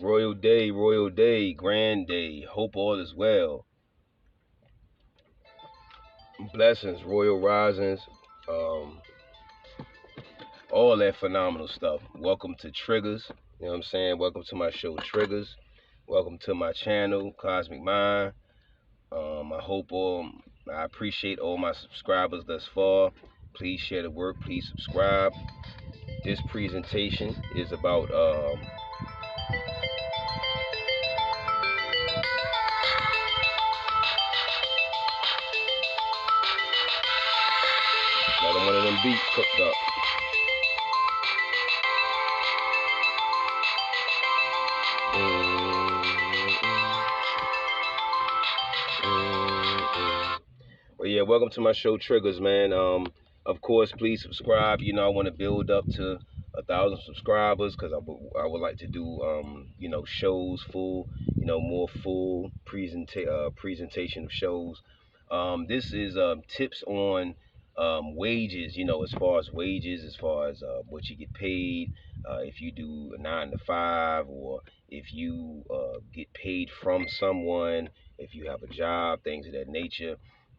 Royal day, grand day. Hope all is well. Blessings, royal risings, um, all that phenomenal stuff. Welcome to Triggers. You know what I'm saying? Welcome to my show, Triggers. Welcome to my channel, Cosmic Mind. I appreciate all my subscribers thus far. Please share the work. Please subscribe. This presentation is about another one of them beats cooked up. Well, yeah, welcome to my show, Triggers, man. Of course, please subscribe. You know, I want to build up to 1,000 subscribers because I would like to do, shows full, more full presentation of shows. This is tips on wages, as far as wages, as far as what you get paid, if you do a 9 to 5, or if you get paid from someone, if you have a job, things of that nature,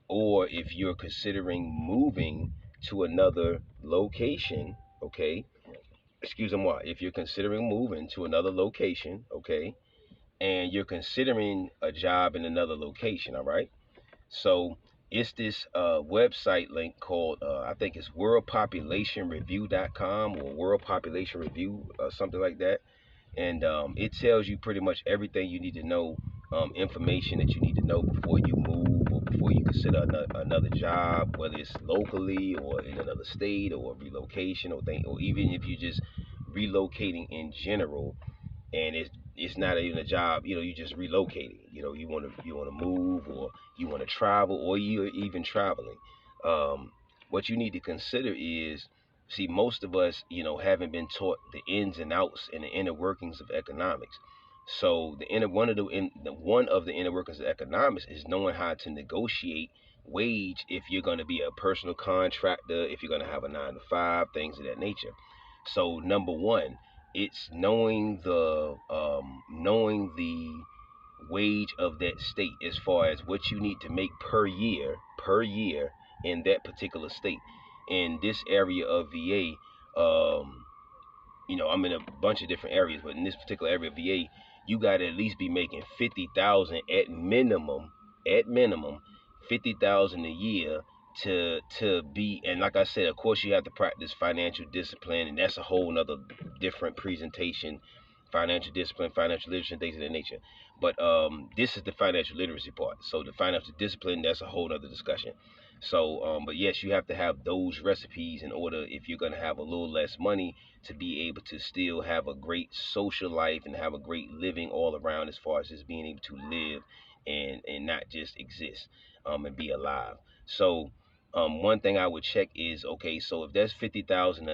or if you're considering moving to another location, okay? Excuse me, if you're considering moving to another location, okay, and you're considering a job in another location, all right? So it's this website link called, I think it's worldpopulationreview.com or World Population Review, something like that. And it tells you pretty much everything you need to know, information that you need to know before you move or before you consider another job, whether it's locally or in another state or relocation or even if you're just relocating in general, and it's not even a job, you're just relocating, you want to move, or you want to travel, or you're even traveling. What you need to consider is, see, most of us, haven't been taught the ins and outs and the inner workings of economics. So one of the inner workings of economics is knowing how to negotiate wage if you're going to be a personal contractor, if you're going to have a 9 to 5, things of that nature. So number one, it's knowing the wage of that state, as far as what you need to make per year in that particular state. In this area of VA, I'm in a bunch of different areas, but in this particular area of VA, you got to at least be making 50,000 at minimum 50,000 a year to be. And like I said, of course, you have to practice financial discipline, and that's a whole nother different presentation. Financial discipline, financial literacy, and things of that nature. But this is the financial literacy part. So the financial discipline, that's a whole other discussion. So, but yes, you have to have those recipes in order, if you're going to have a little less money, to be able to still have a great social life and have a great living all around, as far as just being able to live and not just exist, and be alive. So one thing I would check is, okay, so if that's 50,000,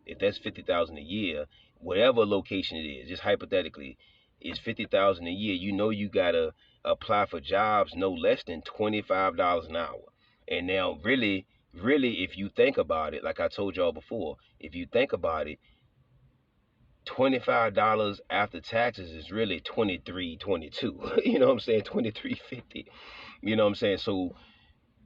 if that's 50,000 a year, whatever location it is, just hypothetically, is 50,000 a year, you gotta apply for jobs no less than $25 an hour. And now, really, if you think about it, like I told y'all before, if you think about it, $25 after taxes is really 23, 22. You know what I'm saying? 23.50. You know what I'm saying? So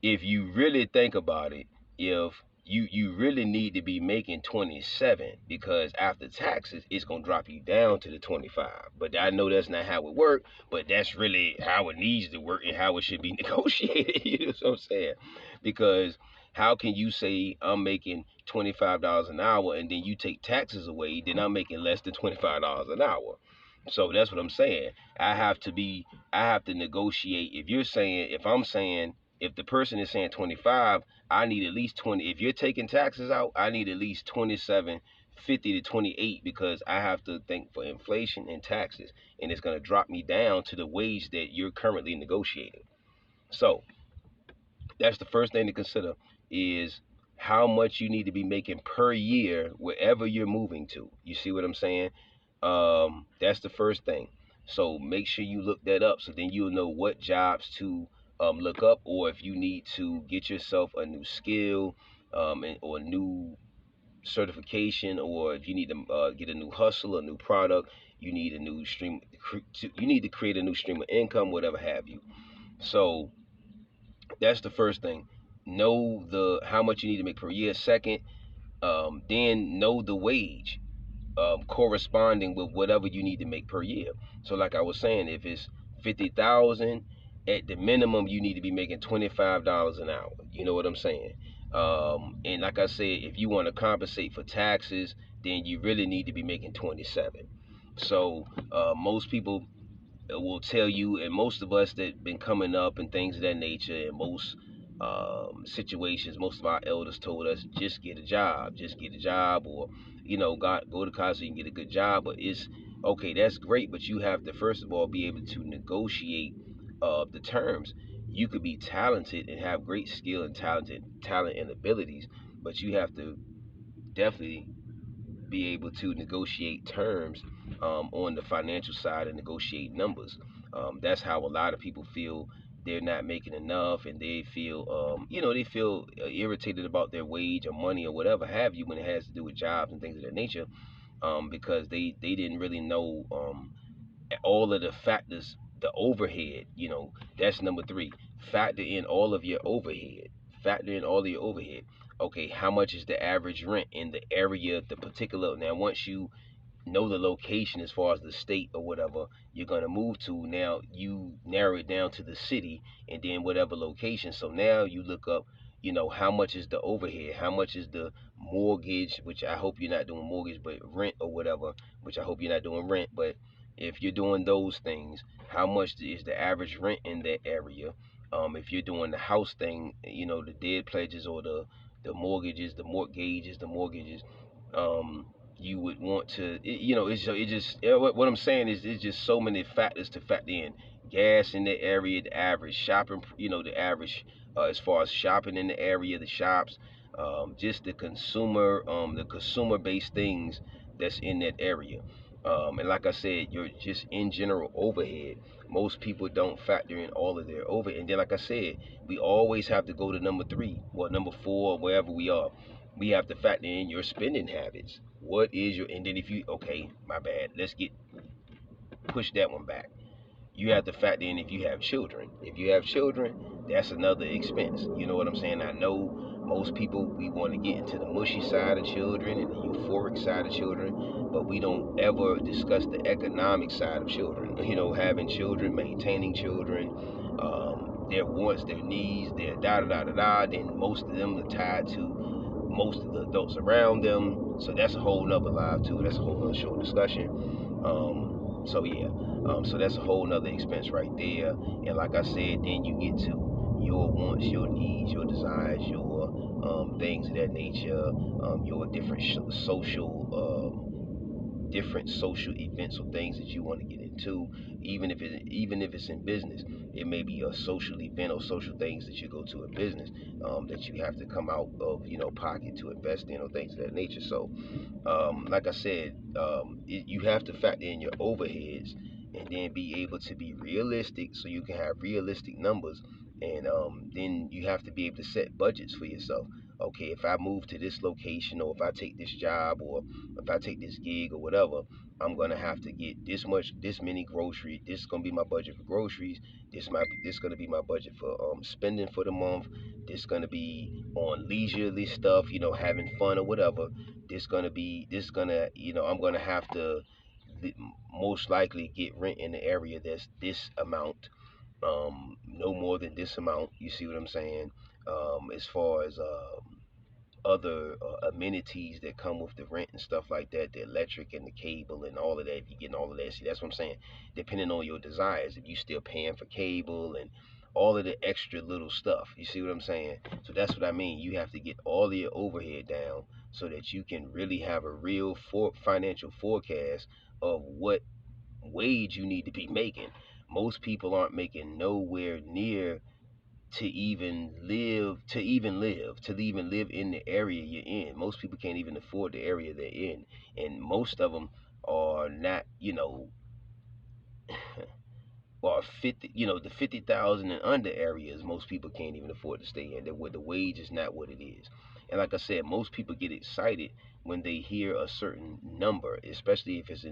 if you really think about it, if you really need to be making 27, because after taxes it's gonna drop you down to the 25. But I know that's not how it works, but that's really how it needs to work and how it should be negotiated. You know what I'm saying? Because how can you say I'm making $25 an hour and then you take taxes away, then I'm making less than $25 an hour? So that's what I'm saying. I have to negotiate. If I'm saying, if the person is saying 25, I need at least 20. If you're taking taxes out, I need at least 27.50 to 28, because I have to think for inflation and taxes, and it's going to drop me down to the wage that you're currently negotiating. So that's the first thing to consider, is how much you need to be making per year wherever you're moving to. You see what I'm saying? That's the first thing. So make sure you look that up, so then you'll know what jobs to look up, or if you need to get yourself a new skill, or a new certification, or if you need to get a new hustle, a new product, You need a new stream. You need to create a new stream of income, whatever have you. So that's the first thing. Know the how much you need to make per year. Second, then know the wage corresponding with whatever you need to make per year. So, like I was saying, if it's 50,000, at the minimum you need to be making $25 an hour. You know what I'm saying? And like I said, if you want to compensate for taxes, then you really need to be making 27. So most people will tell you, and most of us that been coming up and things of that nature, and most situations, most of our elders told us, just get a job, or go to college so you can get a good job. But it's okay, that's great, but you have to first of all be able to negotiate the terms. You could be talented and have great skill and talent and abilities, but you have to definitely be able to negotiate terms on the financial side and negotiate numbers. That's how a lot of people feel they're not making enough, and they feel, they feel irritated about their wage or money or whatever have you when it has to do with jobs and things of that nature, because they didn't really know all of the factors, the overhead. That's number three. Factor in all of your overhead. Factor in all of your overhead. Okay, how much is the average rent in the area, the particular? Now, once you know the location as far as the state or whatever you're going to move to, now you narrow it down to the city and then whatever location. So now you look up, how much is the overhead, how much is the mortgage, which I hope you're not doing mortgage, but rent or whatever, which I hope you're not doing rent. But if you're doing those things, how much is the average rent in that area? If you're doing the house thing, the dead pledges or the mortgages, you would want to, it just, what I'm saying is, it's just so many factors to factor in. Gas in the area, the average shopping, the average, as far as shopping in the area, the shops, just the consumer based things that's in that area. And like I said, you're just in general overhead. Most people don't factor in all of their overhead. And then, like I said, we always have to go to number three or number four, or wherever we are. We have to factor in your spending habits. What is your, and then if you, okay, my bad, let's get, push that one back. You have to factor in if you have children. If you have children, that's another expense. You know what I'm saying? I know most people, we want to get into the mushy side of children and the euphoric side of children, but we don't ever discuss the economic side of children. Having children, maintaining children, their wants, their needs, their da da da da da. Then most of them are tied to most of the adults around them. So that's a whole nother live too. That's a whole nother show discussion. So yeah, so that's a whole nother expense right there. And like I said, then you get to your wants, your needs, your desires, your things of that nature, your different different social events or things that you want to get into. Even if it's in business, it may be a social event or social things that you go to in business, that you have to come out of pocket to invest in or things of that nature. So like I said, you have to factor in your overheads and then be able to be realistic so you can have realistic numbers. And then you have to be able to set budgets for yourself. Okay, if I move to this location, or if I take this job, or if I take this gig or whatever, I'm gonna have to get this many groceries. This is gonna be my budget for groceries. This gonna be my budget for spending for the month. This gonna be on leisurely stuff, having fun or whatever. I'm gonna have to most likely get rent in the area that's this amount, no more than this amount. You see what I'm saying? As far as other amenities that come with the rent and stuff like that, the electric and the cable and all of that. If you're getting all of that, see, that's what I'm saying. Depending on your desires, if you still paying for cable and all of the extra little stuff, you see what I'm saying? So that's what I mean. You have to get all of your overhead down so that you can really have a real financial forecast of what wage you need to be making. Most people aren't making nowhere near to even live in the area you're in. Most people can't even afford the area they're in, and most of them are not, or 50, the 50,000 and under areas. Most people can't even afford to stay in. The wage is not what it is. And like I said, most people get excited when they hear a certain number, especially if it's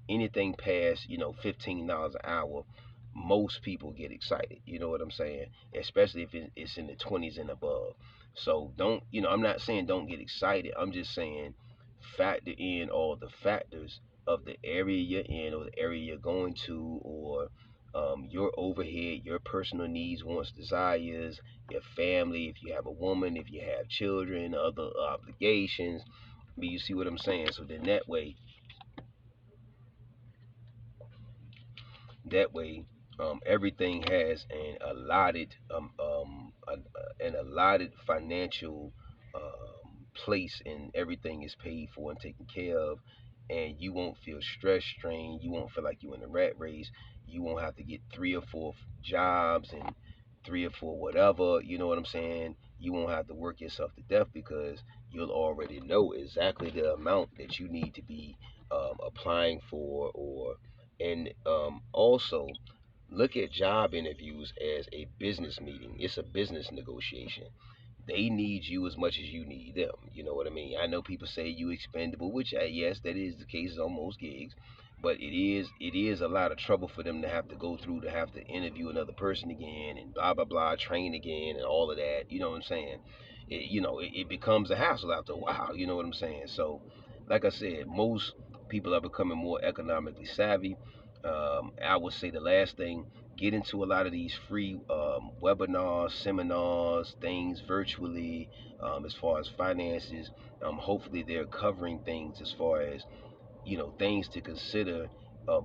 anything past, $15 an hour, most people get excited. You know what I'm saying? Especially if it's in the 20s and above. So don't, I'm not saying don't get excited. I'm just saying factor in all the factors of the area you're in, or the area you're going to, or your overhead, your personal needs, wants, desires, your family, if you have a woman, if you have children, other obligations. You see what I'm saying? So then that way, everything has an allotted financial place, and everything is paid for and taken care of, and you won't feel stress strained. You won't feel like you're in a rat race. You won't have to get three or four jobs and three or four whatever. You know what I'm saying? You won't have to work yourself to death, because you'll already know exactly the amount that you need to be applying for, or and also look at job interviews as a business meeting. It's a business negotiation. They need you as much as you need them. You know what I mean? I know people say you expendable, which yes, that is the case on most gigs, but it is a lot of trouble for them to have to go through, to have to interview another person again, and blah blah blah, train again, and all of that. You know what I'm saying? It becomes a hassle after a while. You know what I'm saying? So, like I said, most people are becoming more economically savvy. I would say the last thing, get into a lot of these free webinars, seminars, things virtually, as far as finances. Hopefully, they're covering things as far as things to consider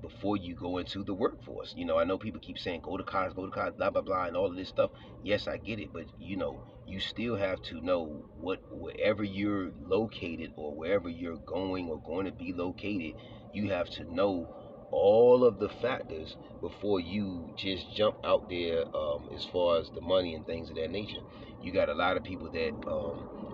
before you go into the workforce. I know people keep saying go to college, blah blah blah, and all of this stuff. Yes, I get it, but you still have to know wherever you're located, or wherever you're going or going to be located, you have to know all of the factors before you just jump out there, as far as the money and things of that nature. You got a lot of people that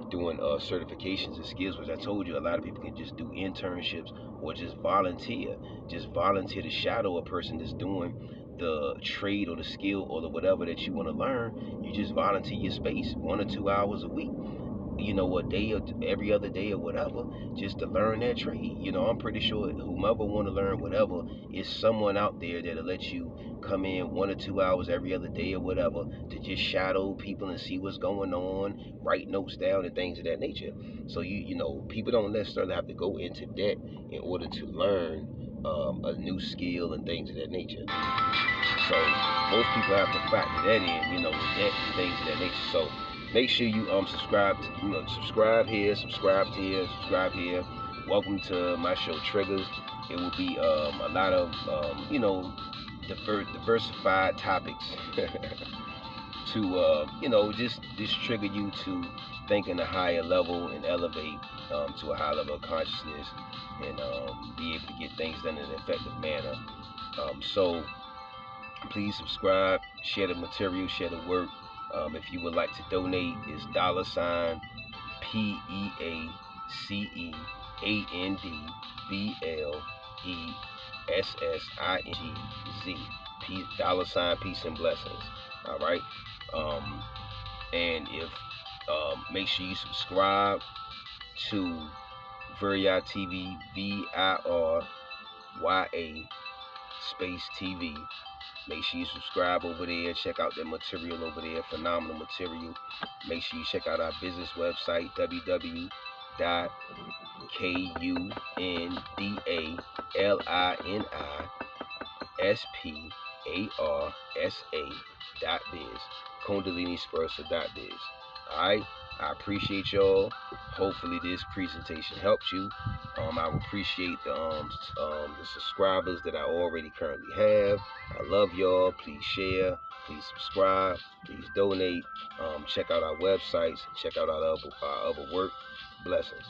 doing certifications and skills, which I told you, a lot of people can just do internships, or just volunteer to shadow a person that's doing the trade or the skill or the whatever that you want to learn. You just volunteer your space 1 or 2 hours a week, a day or every other day or whatever, just to learn that trade. I'm pretty sure whomever want to learn whatever, is someone out there that'll let you come in 1 or 2 hours every other day or whatever, to just shadow people and see what's going on, write notes down and things of that nature. So people don't necessarily have to go into debt in order to learn a new skill and things of that nature. So most people have to factor that in, with debt and things of that nature. So make sure you subscribe to, subscribe here. Welcome to my show Triggers. It will be a lot of diversified topics to just trigger you to think in a higher level and elevate to a high level of consciousness, and be able to get things done in an effective manner. So please subscribe, share the material, share the work. If you would like to donate, it's $PeaceandBlessings. Peace and blessings. All right. And if make sure you subscribe to Virya TV, VIRYA space TV. Make sure you subscribe over there. Check out the material over there. Phenomenal material. Make sure you check out our business website, www.KUNDALISPARSA.biz. KundaliniSparsa.biz. Alright? I appreciate y'all. Hopefully this presentation helped you. I would appreciate the subscribers that I already currently have. I love y'all. Please share. Please subscribe. Please donate. Check out our websites. Check out our other work. Blessings.